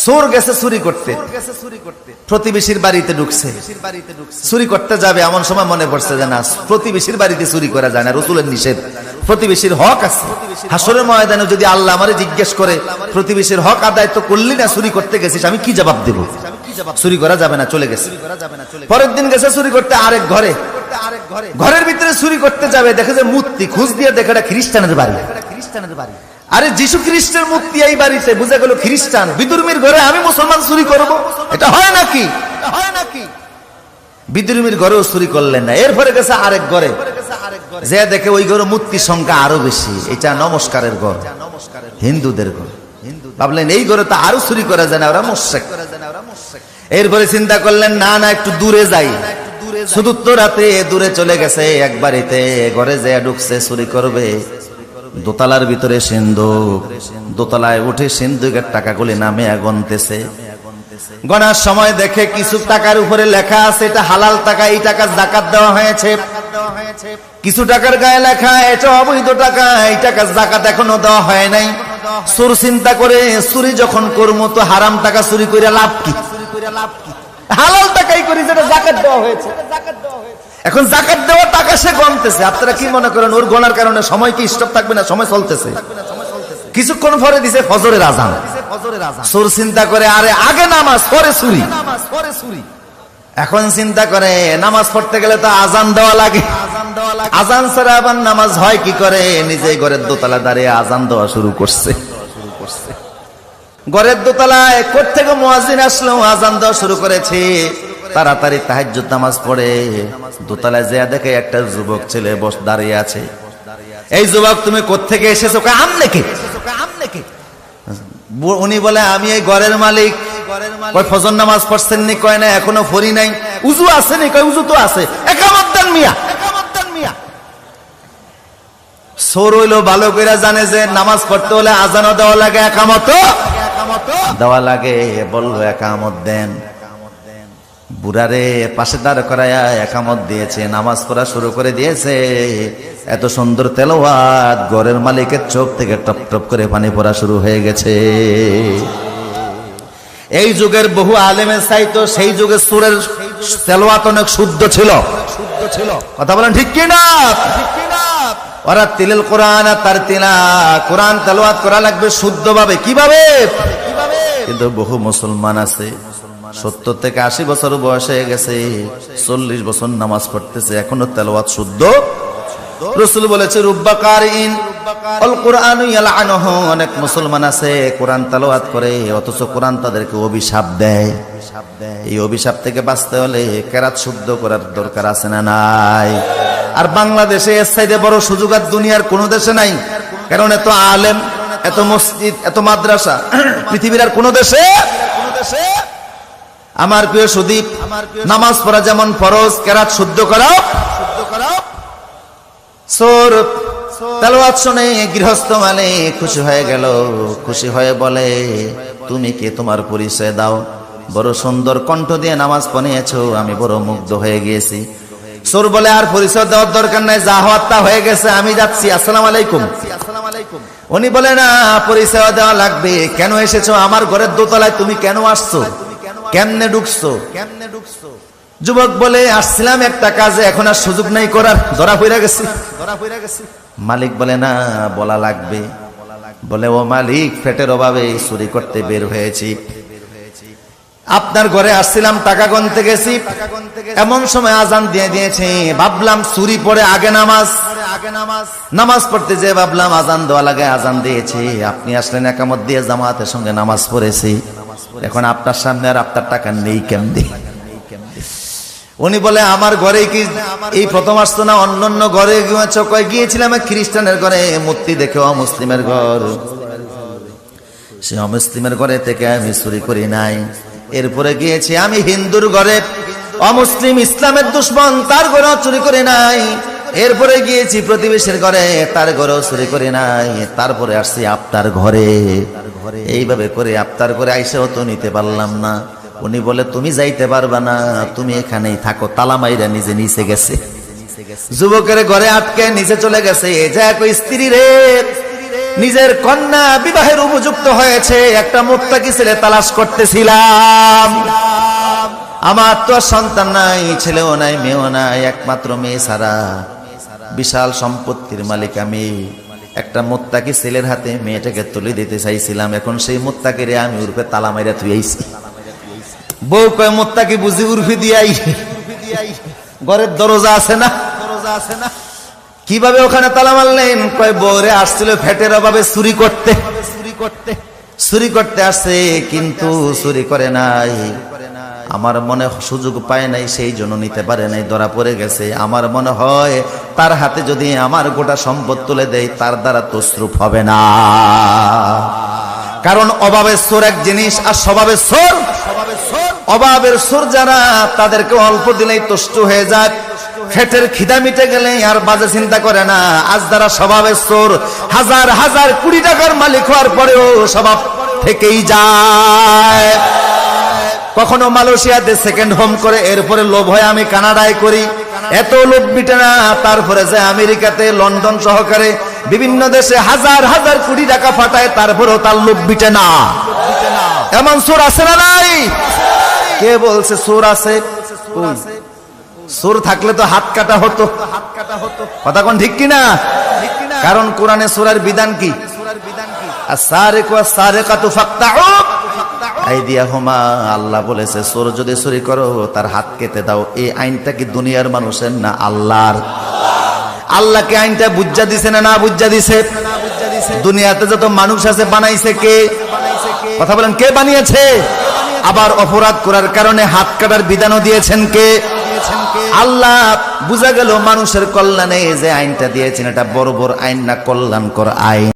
চোর গেছে চুরি করতে, প্রতিবেশীর বাড়িতে ঢুকছে, চুরি করতে যাবে, এমন সময় মনে পড়ছে যে না, প্রতিবেশীর বাড়িতে চুরি করা যায় না, রাসূলের নিষেধ, প্রতিবেশীর হক আছে। হাসরের ময়দানে যদি আল্লাহ আমারে জিজ্ঞেস করে প্রতিবেশীর হক আদায় তো করলি না, চুরি করতে গেছিস, আমি কি জবাব দেব? চুরি করা যাবে না, চলে গেছে। পরের দিন গেছে চুরি করতে আরেক ঘরে, ঘরের ভিতরে চুরি করতে যাবে, দেখে যে মূর্তি, খোঁজ দিয়ে দেখে এটা খ্রিস্টানের বাড়ি। আরে যিশু খ্রিস্টের মূর্তি এই বাড়িতে, বুঝে গেল খ্রিস্টান। বিদুর্মীর ঘরে আমি মুসলমান চুরি করব, এটা হয় নাকি? বিদুর্মীর ঘরেও চুরি করলেন না। এরপরে গেছে আরেক ঘরে, যে দেখে ওই ঘরে মূর্তির সংখ্যা আরো বেশি, এটা নমস্কারের ঘর, হিন্দুদের ঘর। ভাবলেন এই ঘরে তো আরো চুরি করা যায় না, ওরা মুশরিক। এরপরে চিন্তা করলেন না না, একটু দূরে যাই। চতুর্থ রাতে দূরে চলে গেছে এক বাড়িতে, ঘরে যে ঢুকছে চুরি করবে। দোতলার ভিতরে সিন্ধুক, দোতলায় উঠে সিন্ধুকের টাকাগুলি নামে গণতেছে। গণার সময় দেখে কিছু টাকার উপরে লেখা আছে এটা হালাল টাকা, এই টাকা যাকাত দেওয়া হয়েছে। কিছু টাকার গায়ে লেখা এটা অবৈধ টাকা, এই টাকা যাকাত এখনো দেওয়া হয় নাই। চোর চিন্তা করে চুরি যখন করবো তো হারাম টাকা চুরি করে লাভ কি? হালাল টাকাই করি যেটা যাকাত দেওয়া হয়েছে। এখন যাকাত দেওয়া টাকা সে গণতেছে। আপনারা কি মনে করেন ওর গণার কারণে সময় কি স্টপ থাকবে না? সময় চলতেছে। কিছুক্ষণ পরে দিছে ফজরের আজান। চোর চিন্তা করে আরে আগে নামাজ পরে চুরি। এখন চিন্তা করে নামাজ পড়তে গেলে তো আজান দেওয়া লাগে, আজান ছাড়া আবার নামাজ হয় কি করে? নিজেই ঘরের দোতলা দাঁড়িয়ে আজান দেওয়া শুরু করছে। ঘরের দোতলায় কোত্থেকে মুয়াজ্জিন আসলো, আজান দেওয়া শুরু করেছে। তাড়াতাড়ি তাহাজ্জুদ নামাজ পড়ে দোতলায় যেয়ে দেখে একটা যুবক ছেলে দাঁড়িয়ে আছে। এই যুবক তুমি কোত্থেকে এসেছো? আমনে কে? উনি বলে আমি এই ঘরের মালিক। কয় ফজর নামাজ পড়ছেন নি? কয় না এখনো পড়ি নাই। উযু আছে নি? কয় উযু তো আছে। একামত দেন মিয়া। চোর হইলো ভালো করে জানে যে নামাজ পড়তে হলে আজানও দেওয়া লাগে, একামতও দেওয়া লাগে। বললো একামত দেন। বুড়ারে পাশে দাঁড় করায়া একামত দিয়েছে, নামাজ পড়া শুরু করে দিয়েছে। এত সুন্দর তেলাওয়াত, ঘরের মালিকের চোখ থেকে টপ টপ করে পানি পড়া শুরু হয়ে গেছে। এই যুগের বহু আলেমের চাইতো সেই যুগে সুরের তেলাওয়াত অনেক শুদ্ধ ছিল। কথা বলেন ঠিক কি না? ওরা তিলেল কোরআন তার তিলা, কোরআন তেলাওয়াত করা লাগবে শুদ্ধভাবে। কিভাবে? কিন্তু বহু মুসলমান আছে 70 থেকে 80 বছর বয়স হয়ে গেছে, 40 বছর নামাজ পড়তেছে, এখনো তেলাওয়াত শুদ্ধ। রাসূল বলেছে রুব্বা কারিন আল কুরআন ইয়ালআনুহু, অনেক মুসলমান আছে কোরআন তেলাওয়াত করে অথচ কোরআন তাদেরকে অভিশাপ দেয়। এই অভিশাপ থেকে বাঁচতে হলে কেরাত শুদ্ধ করার দরকার আছে না নাই? আর বাংলাদেশে এর চাইতে বড় সুযোগ আর দুনিয়ার কোন দেশে নাই। কারণ এত আলেম, এত মসজিদ, এত মাদ্রাসা পৃথিবীর আর কোন দেশে। আমার প্রিয় সুদীপ, নামাজ পড়া যেমন ফরজ, কেরাত শুদ্ধ করাও। চোর তেলাওয়াত শুনে গৃহস্থ মানে খুশি হয়ে গেল, খুশি হয়ে বলে তুমি কে, তোমার পরিচয় দাও। বড় সুন্দর কণ্ঠ দিয়ে নামাজ পড়িয়েছো, আমি বড় মুগ্ধ হয়ে গিয়েছি। চোর বলে আর পরিচয় দেওয়ার দরকার নাই, যা হওয়ার তা হয়ে গেছে, আমি যাচ্ছি, আসসালামু আলাইকুম। উনি বলে না, পরিচয় দেওয়া লাগবে। কেন এসেছো আমার ঘরের দোতলায়? তুমি কেন আসছো? কেমনে ঢুকছো? যুবক বলে আসছিলাম একটা কাজে, এখন আর সুযোগ নাই করার, ধরা পড়ে গেছি। মালিক বলে না, বলা লাগবে। বলে ও মালিক, পেটের অভাবে চুরি করতে বের হয়েছি, আপনার ঘরে আসছিলাম, টাকা গুনতে গেছি, এমন সময় আজান দিয়ে দিয়েছে। ভাবলাম চুরি পড়ে আগে নামাজ পড়তে যে ভাবলাম আজান দেওয়া লাগে, আজান দিয়েছে। আপনি আসলেন, একামত দিয়ে জামাতের সঙ্গে নামাজ পড়েছি। এখন আপনার সামনে আর আপনার টাকা নেই কেমনে? উনি বলে আমার ঘরে কি এই প্রথম আসতো না? অন্য ঘরে গিয়েছিলাম খ্রিস্টানের ঘরে, মূর্তি দেখে অমুসলিমের ঘর, সে অমুসলিমের ঘরে থেকে আমি চুরি করি নাই। এরপরে গিয়েছি আমি হিন্দুর ঘরে, অমুসলিম ইসলামের দুশ্মন, তার ঘরেও চুরি করি নাই। এরপরে গিয়েছি প্রতিবেশীর ঘরে, তার ঘরেও চুরি করি নাই। তারপরে আসছি আপনার ঘরে। এইভাবে করে আপনার ঘরে আইসেও তো নিতে পারলাম না। উনি বলে তুমি যাইতে পারবা না, তুমি এখানেই থাকো। তালা মাইরা নিজে নিচে গেছে, যুবকের ঘরে আটকে নিচে চলে গেছে। যা কই স্ত্রী রে, নিজের কন্যা বিবাহের উপযুক্ত হয়েছে একটা মুত্তাকি ছেলে তালাশ করতেছিলাম। আমার তো আর সন্তান নাই, ছেলেও নাই, মেয়েও নাই, একমাত্র মেয়ে ছাড়া বিশাল সম্পত্তির মালিক আমি। একটা মুত্তাকি ছেলের হাতে মেয়েটাকে তুলে দিতে চাইছিলাম। এখন সেই মুত্তাকিরে আমি উর্ফে তালা মাইরা থুইছি। বউ কয় মুত্তাকি বুঝি উর্ফি দিয়াই, ঘরের দরজা আছে না, কিভাবে ওখানে তালা মারলেন? কয় বউরে আসছিল ফ্যাটের অভাবে চুরি করতে আসছে, কিন্তু চুরি করে নাই। আমার মনে সুযোগ পায় নাই, সেই জন্য নিতে পারে নাই, ধরা পড়ে গেছে। আমার মনে হয় তার হাতে যদি আমার গোটা সম্পদ তুলে দেয় তার দ্বারা তসরুফ হবে না। কারণ অভাবের সোর এক জিনিস, আর স্বভাবের সোর। অভাবের সোর যারা, তাদেরকে অল্প দিলেই তুষ্ট হয়ে যায়। পেটের খিদা মিটে গেলে আর বাজে চিন্তা করে না। আজ যারা স্বভাবের সোর, হাজার হাজার কোটি টাকার মালিক হওয়ার পরেও স্বভাব থেকেই যায়। কখনো মালয়েশিয়াতে সেকেন্ড হোম করে, এরপরে লোভ হয় আমি কানাডায় করি, এত লোভ মিটে না। তারপরে যে আমেরিকাতে, লন্ডন সহকারে বিভিন্ন দেশে হাজার হাজার কোটি টাকা ফাটায়, তারপরেও তার লোভ মিটে না। এমন চোর আছে না নাই? কে বলছে চোর আছে? চোর থাকলে তো হাত কাটা হতো। কথা কোন ঠিক কিনা? কারণ কোরআনে চোরের বিধান কি? আস-সারিকু ওয়াস-সারিকাতু ফাকতাউ আইদিয়াহুমা। আল্লাহ বলেছে চোর যদি চুরি করো তার হাত কেটে দাও। এই আইনটা কি দুনিয়ার মানুষের না আল্লাহর? আল্লাহকে আইনটা বুঝা দিছে না বুঝা দিছে? দুনিয়াতে যত মানুষ আছে বানাইছে কে? কথা বলেন, কে বানিয়েছে? আবার অপরাধ করার কারণে হাত কাটার বিধানও দিয়েছেন কে? আল্লাহ। বুঝা গেল মানুষের কল্যাণে যে আইনটা দিয়েছেন এটা বড় বড় আইন না, কল্যাণকর আইন।